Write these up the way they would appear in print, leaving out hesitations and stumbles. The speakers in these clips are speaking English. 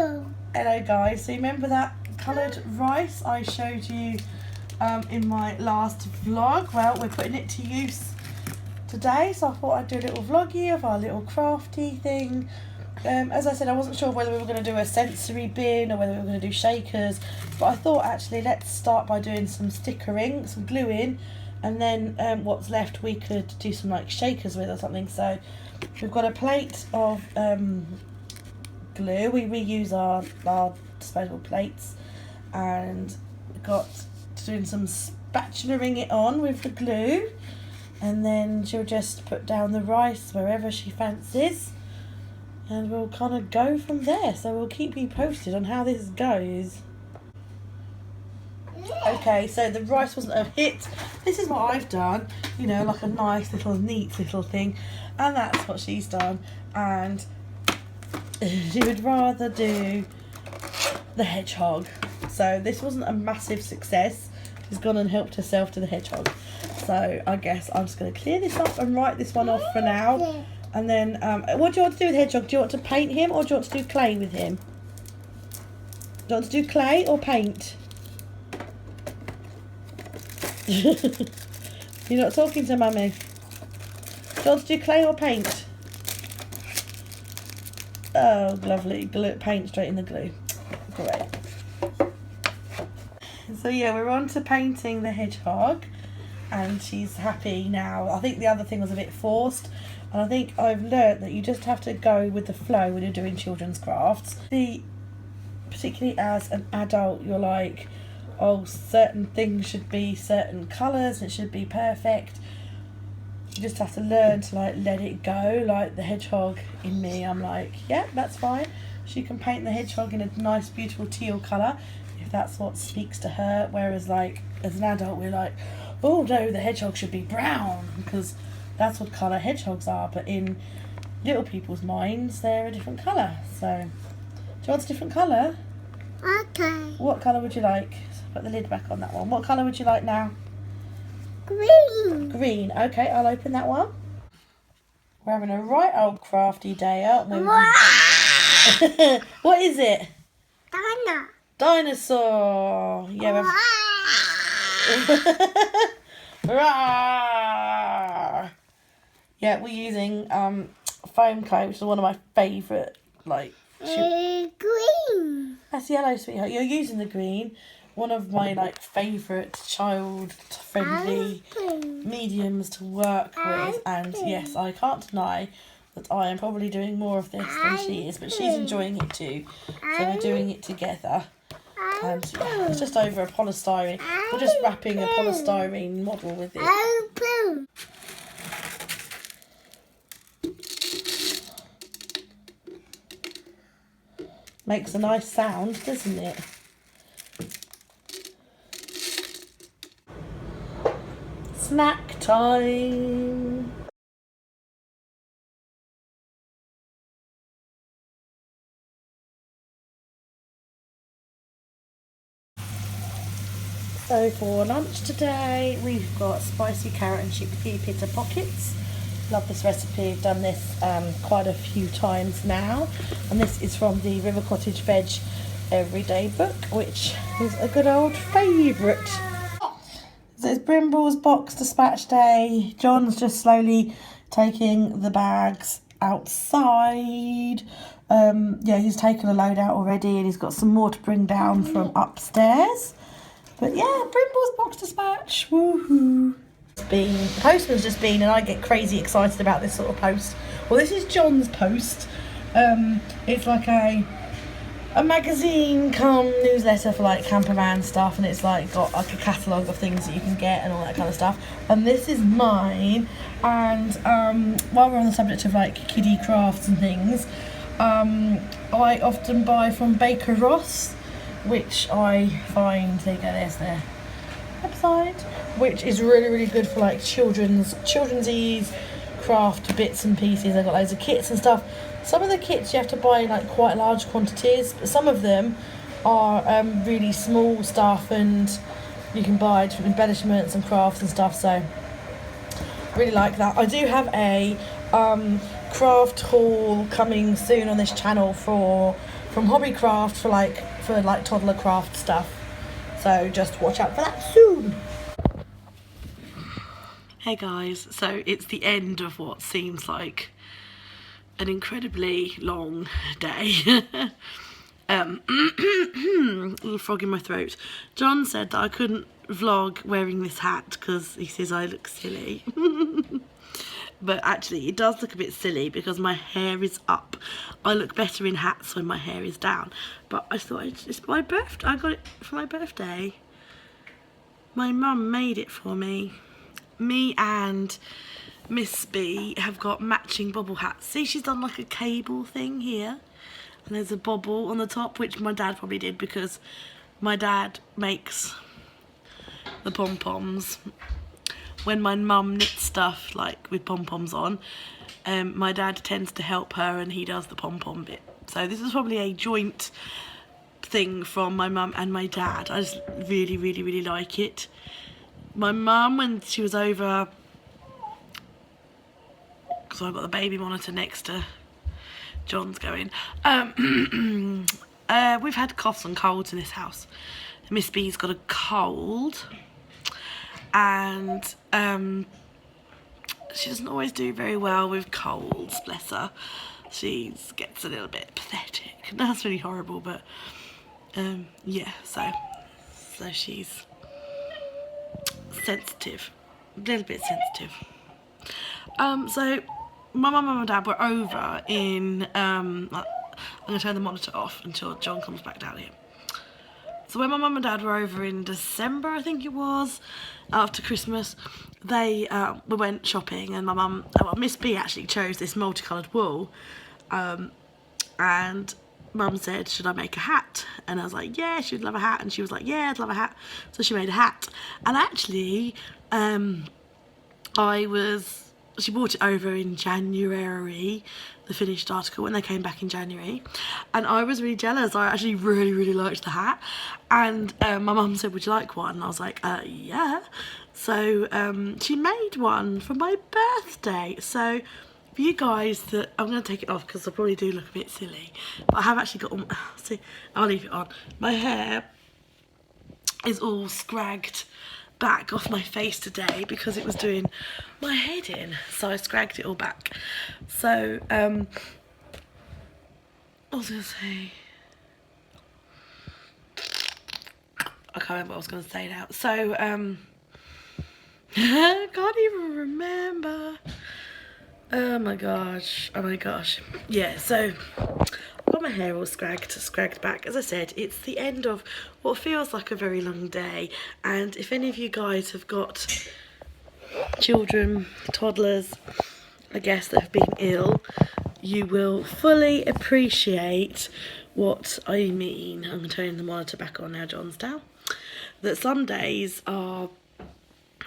Hello guys, so you remember that coloured rice I showed you in my last vlog? Well, we're putting it to use today, so I thought I'd do a little vloggy of our little crafty thing. As I said, I wasn't sure whether we were going to do a sensory bin or whether we were going to do shakers, but I thought actually let's start by doing some stickering, some gluing, and then what's left we could do some like shakers with or something. So we've got a plate of glue. We reuse our disposable plates, and got doing some spatulaing it on with the glue, and then she'll just put down the rice wherever she fancies, and we'll kind of go from there. So we'll keep you posted on how this goes. Okay, so the rice wasn't a hit. This is what I've done, you know, like a nice little neat little thing, and that's what she's done. And she would rather do the hedgehog. So this wasn't a massive success. She's gone and helped herself to the hedgehog. So I guess I'm just going to clear this up and write this one off for now. And then, what do you want to do with Hedgehog? Do you want to paint him or do you want to do clay with him? Do you want to do clay or paint? You're not talking to Mummy. Do you want to do clay or paint? Oh, lovely. Glue, paint straight in the glue. Great. So yeah, we're on to painting the hedgehog, and she's happy now. I think the other thing was a bit forced, and I think I've learnt that you just have to go with the flow when you're doing children's crafts. Particularly as an adult, you're like, oh, certain things should be certain colours, it should be perfect. You just have to learn to like let it go. Like the hedgehog in me, I'm like, yeah, that's fine. She can paint the hedgehog in a nice beautiful teal colour if that's what speaks to her, whereas like as an adult we're like, oh no, the hedgehog should be brown because that's what colour hedgehogs are, but in little people's minds they're a different colour. So do you want a different colour? Okay. What colour would you like? Put the lid back on that one. What colour would you like now? Green. Green. Okay, I'll open that one. We're having a right old crafty day, aren't we? What is it? Dinosaur. Yeah. Yeah, we're using foam clay, which is one of my favourite. Like Green. That's yellow, sweetheart. You're using the green. One of my like favourite child-friendly mediums to work with, and yes, I can't deny that I am probably doing more of this than she is, but she's enjoying it too. So we're doing it together, and yeah, it's just over a polystyrene. We're just wrapping a polystyrene model with it. Makes a nice sound, doesn't it? Snack time. So for lunch today, we've got spicy carrot and chickpea pita pockets. Love this recipe. I've done this quite a few times now, and this is from the River Cottage Veg Everyday book, which is a good old favourite. So it's Brimble's box dispatch day. John's just slowly taking the bags outside. Yeah, he's taken a load out already, and he's got some more to bring down from upstairs. But yeah, Brimble's box dispatch. Woohoo! The postman's just been, and I get crazy excited about this sort of post. Well, this is John's post. It's like a magazine come newsletter for like camperman stuff, and it's like got like a catalogue of things that you can get and all that kind of stuff. And this is mine. And while we're on the subject of like kiddie crafts and things, I often buy from Baker Ross, which I find, there you go, there's their website, which is really, really good for like children's ease craft bits and pieces. They've got loads of kits and stuff. Some of the kits you have to buy like quite large quantities, but some of them are really small stuff, and you can buy different embellishments and crafts and stuff. So really like that. I do have a craft haul coming soon on this channel for from Hobbycraft for like toddler craft stuff. So just watch out for that soon. Hey guys, so it's the end of what seems like an incredibly long day. A little frog in my throat. John said that I couldn't vlog wearing this hat because he says I look silly. But actually it does look a bit silly because my hair is up. I look better in hats when my hair is down. But I thought it's my birthday. I got it for my birthday. My mum made it for me. Me and Miss B have got matching bobble hats. See, she's done like a cable thing here. And there's a bobble on the top, which my dad probably did because my dad makes the pom-poms. When my mum knits stuff like with pom-poms on, my dad tends to help her and he does the pom-pom bit. So this is probably a joint thing from my mum and my dad. I just really, really, really like it. My mum, when she was over, because I've got the baby monitor next to John's going, we've had coughs and colds in this house. Miss B's got a cold and she doesn't always do very well with colds, bless her. She gets a little bit pathetic. That's really horrible, but yeah, so she's sensitive, a little bit sensitive. So my mum and my dad were over in, I'm going to turn the monitor off until John comes back down here. So when my mum and dad were over in December, I think it was, after Christmas, we went shopping and my mum, Miss B actually chose this multicoloured wool, and Mum said, should I make a hat? And I was like, yeah, she'd love a hat. And she was like, yeah, I'd love a hat. So she made a hat. And actually, she brought it over in January, the finished article, when they came back in January. And I was really jealous. I actually really, really liked the hat. And my mum said, would you like one? And I was like, yeah. So she made one for my birthday. So for you guys that, I'm going to take it off because I probably do look a bit silly. But I have actually got all, see, I'll leave it on. My hair is all scragged back off my face today because it was doing my head in, so I scragged it all back. So I was gonna say, I can't remember what I was gonna say now. So I can't even remember. Oh my gosh, yeah. So I've got my hair all scragged back. As I said, it's the end of what feels like a very long day, and if any of you guys have got children, toddlers, I guess, that have been ill, you will fully appreciate what I mean. I'm turning the monitor back on now, John's down. That some days are,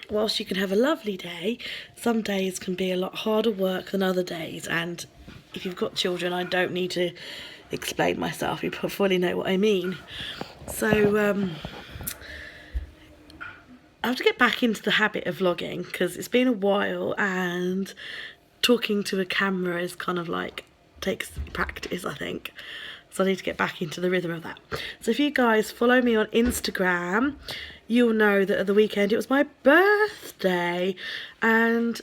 whilst you can have a lovely day, some days can be a lot harder work than other days. And if you've got children, I don't need to explain myself, you fully know what I mean. So I have to get back into the habit of vlogging because it's been a while, and talking to a camera is kind of like, takes practice, I think. So I need to get back into the rhythm of that. So if you guys follow me on Instagram, you'll know that at the weekend it was my birthday, and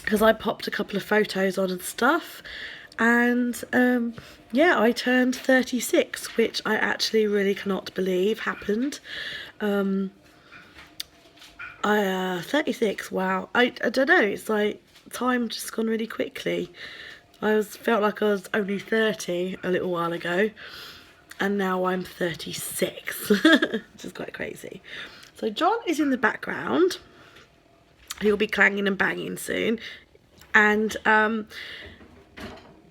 because I popped a couple of photos on and stuff, and yeah, I turned 36, which I actually really cannot believe happened. 36, wow. I don't know, it's like time just gone really quickly. Felt like I was only 30 a little while ago, and now I'm 36, which is quite crazy. So John is in the background. He'll be clanging and banging soon. And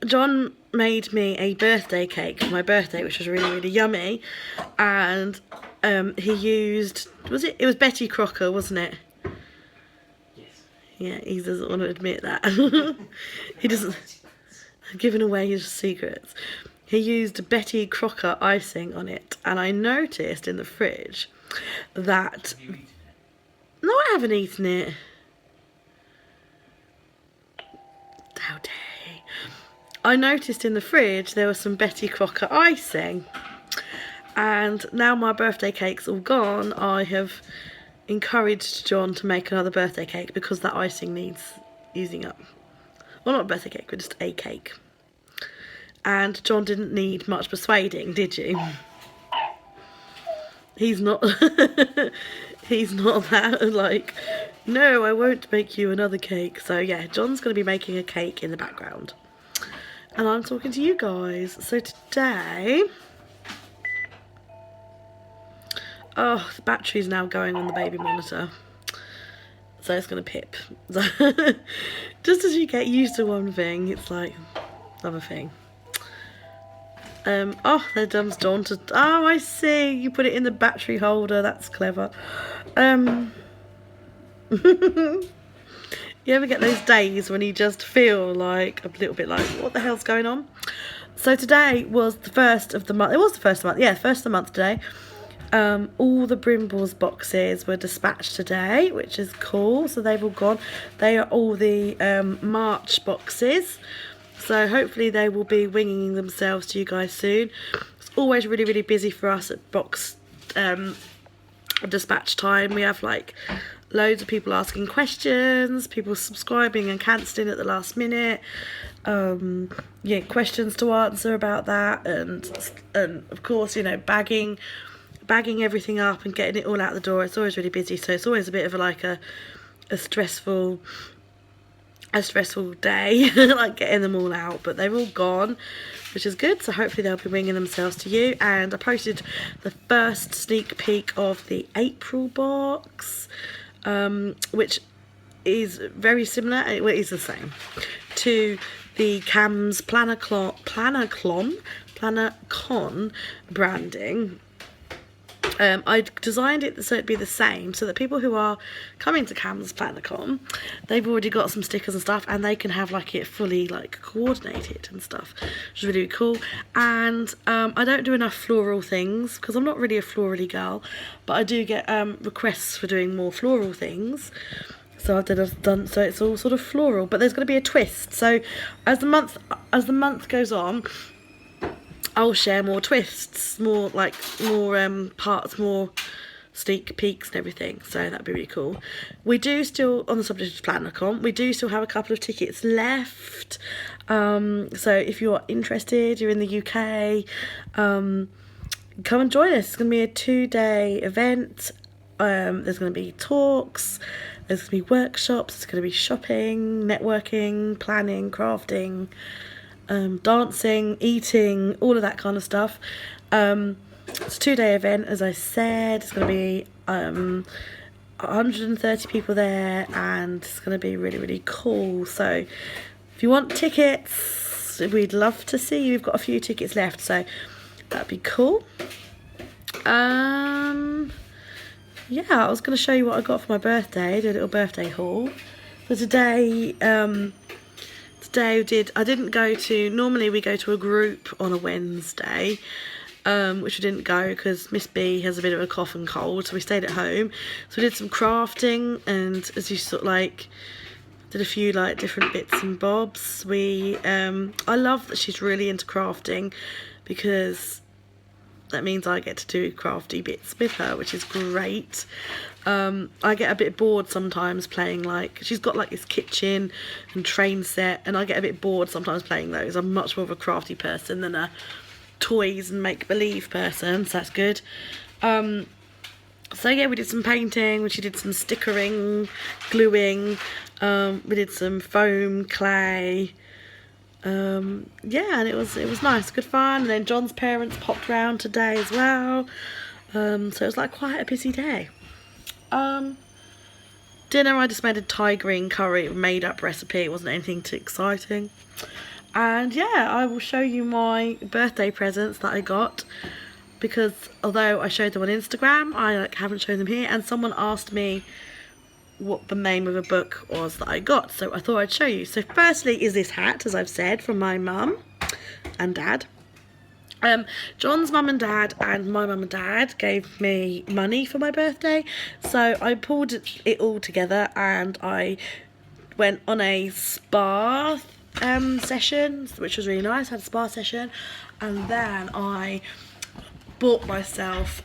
John made me a birthday cake for my birthday, which was really, really yummy. And he used, it was Betty Crocker, wasn't it? Yes. Yeah, he doesn't want to admit that. He doesn't. I'm giving away his secrets. He used Betty Crocker icing on it, and I noticed in the fridge that... No, I haven't eaten it. How dare you. I noticed in the fridge there was some Betty Crocker icing, and now my birthday cake's all gone, I have encouraged John to make another birthday cake because that icing needs using up. Well, not a birthday cake, but just a cake. And John didn't need much persuading, did you? He's not he's not that like, no, I won't make you another cake. So yeah, John's going to be making a cake in the background. And I'm talking to you guys. So today, oh, the battery's now going on the baby monitor. So it's going to pip. Just as you get used to one thing, it's like another thing. Oh, there comes John to... Oh, I see. You put it in the battery holder. That's clever. You ever get those days when you just feel like a little bit like, what the hell's going on? So today was the first of the month. It was the first of the month. Yeah, first of the month today. All the Brimbles boxes were dispatched today, which is cool. So they've all gone. They are all the March boxes. So hopefully they will be winging themselves to you guys soon. It's always really, really busy for us at box dispatch time. We have like loads of people asking questions, people subscribing and cancelling at the last minute. Yeah, questions to answer about that, and of course, you know, bagging everything up and getting it all out the door. It's always really busy, so it's always a bit of a stressful day, like getting them all out, but they're all gone, which is good. So hopefully they'll be winging themselves to you. And I posted the first sneak peek of the April box, which is very similar, well, it is the same, to the Cam's Planacon branding. I designed it so it'd be the same, so that people who are coming to Cam's Planacon, they've already got some stickers and stuff, and they can have like it fully like coordinated and stuff, which is really cool. And I don't do enough floral things because I'm not really a florally girl, but I do get requests for doing more floral things. So I've done so it's all sort of floral, but there's going to be a twist. So as the month goes on, I'll share more twists, more parts, more sneak peeks and everything. So that'd be really cool. We do still, on the subject of Planacon, we do still have a couple of tickets left. So if you're interested, you're in the UK, come and join us. It's going to be a 2-day event. There's going to be talks, there's going to be workshops, there's going to be shopping, networking, planning, crafting, dancing, eating, all of that kind of stuff. It's a 2-day event, as I said. It's going to be 130 people there, and it's going to be really, really cool. So if you want tickets, we'd love to see you. We've got a few tickets left, so that'd be cool. Yeah, I was going to show you what I got for my birthday, do a little birthday haul. So today, normally we go to a group on a Wednesday, which we didn't go because Miss B has a bit of a cough and cold, so we stayed at home. So we did some crafting, and as you sort of like, did a few like different bits and bobs. I love that she's really into crafting, because that means I get to do crafty bits with her, which is great. I get a bit bored sometimes playing, like, she's got like this kitchen and train set, and I get a bit bored sometimes playing those. I'm much more of a crafty person than a toys and make-believe person, so that's good. So yeah, we did some painting, she did some stickering, gluing, we did some foam, clay. Yeah, and it was nice, good fun. And then John's parents popped round today as well, so it was like quite a busy day. Dinner, I just made a Thai green curry, made up recipe. It wasn't anything too exciting. And yeah, I will show you my birthday presents that I got, because although I showed them on Instagram, I haven't shown them here, and someone asked me what the name of a book was that I got, so I thought I'd show you. So firstly is this hat, as I've said, from my mum and dad. John's mum and dad and my mum and dad gave me money for my birthday, so I pulled it all together and I went on a spa session, which was really nice. I had a spa session, and then I bought myself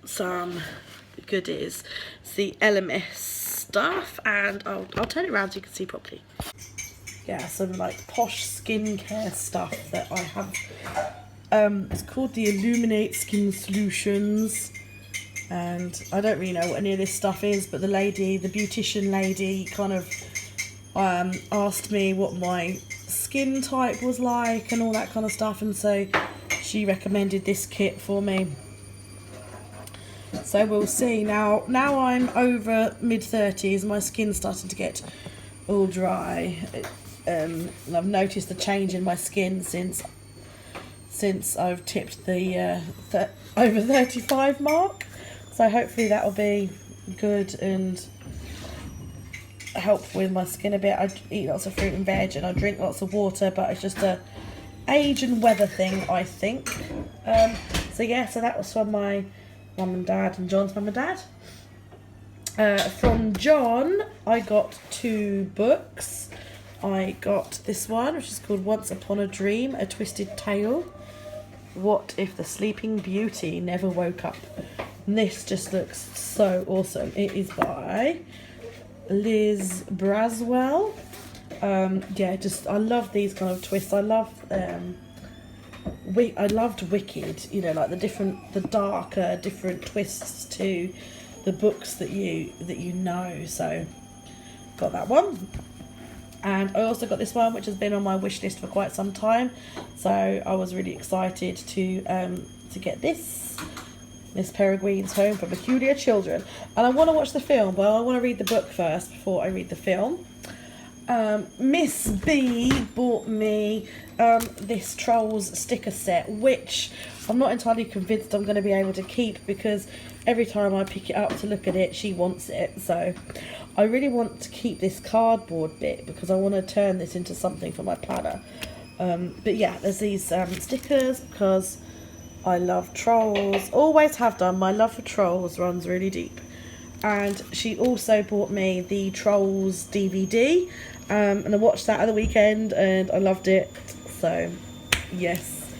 some goodies. It's the LMS stuff, and I'll turn it around so you can see properly. Yeah, some like posh skincare stuff that I have. It's called the Illuminate Skin Solutions, and I don't really know what any of this stuff is, but the beautician lady kind of asked me what my skin type was like and all that kind of stuff, and so she recommended this kit for me. So we'll see. Now I'm over mid-30s, my skin's starting to get all dry. And I've noticed the change in my skin since I've tipped the over 35 mark. So hopefully that will be good and help with my skin a bit. I eat lots of fruit and veg and I drink lots of water, but it's just a age and weather thing, I think. So yeah, so that was from my mum and dad and John's mum and dad. From John, I got 2 books. I got this one, which is called Once Upon a Dream, A Twisted Tale. What if the Sleeping Beauty never woke up? And this just looks so awesome. It is by Liz Braswell. Yeah, just I love these kind of twists. I loved Wicked. You know, like the darker, different twists to the books that you know. So got that one. And I also got this one, which has been on my wish list for quite some time. So I was really excited to get this. Miss Peregrine's Home for Peculiar Children. And I want to watch the film, but I want to read the book first before I read the film. Miss B bought me this Trolls sticker set, which I'm not entirely convinced I'm going to be able to keep, because every time I pick it up to look at it, she wants it. So I really want to keep this cardboard bit because I want to turn this into something for my planner. But yeah, there's these stickers because I love Trolls. Always have done. My love for Trolls runs really deep. And she also bought me the Trolls DVD. And I watched that at the weekend and I loved it. So yes,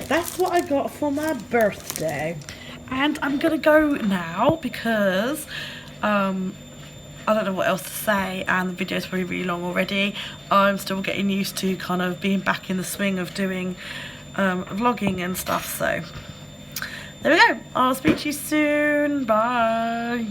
that's what I got for my birthday. And I'm gonna go now because I don't know what else to say, and the video's probably really long already. I'm still getting used to kind of being back in the swing of doing vlogging and stuff. So there we go. I'll speak to you soon. Bye.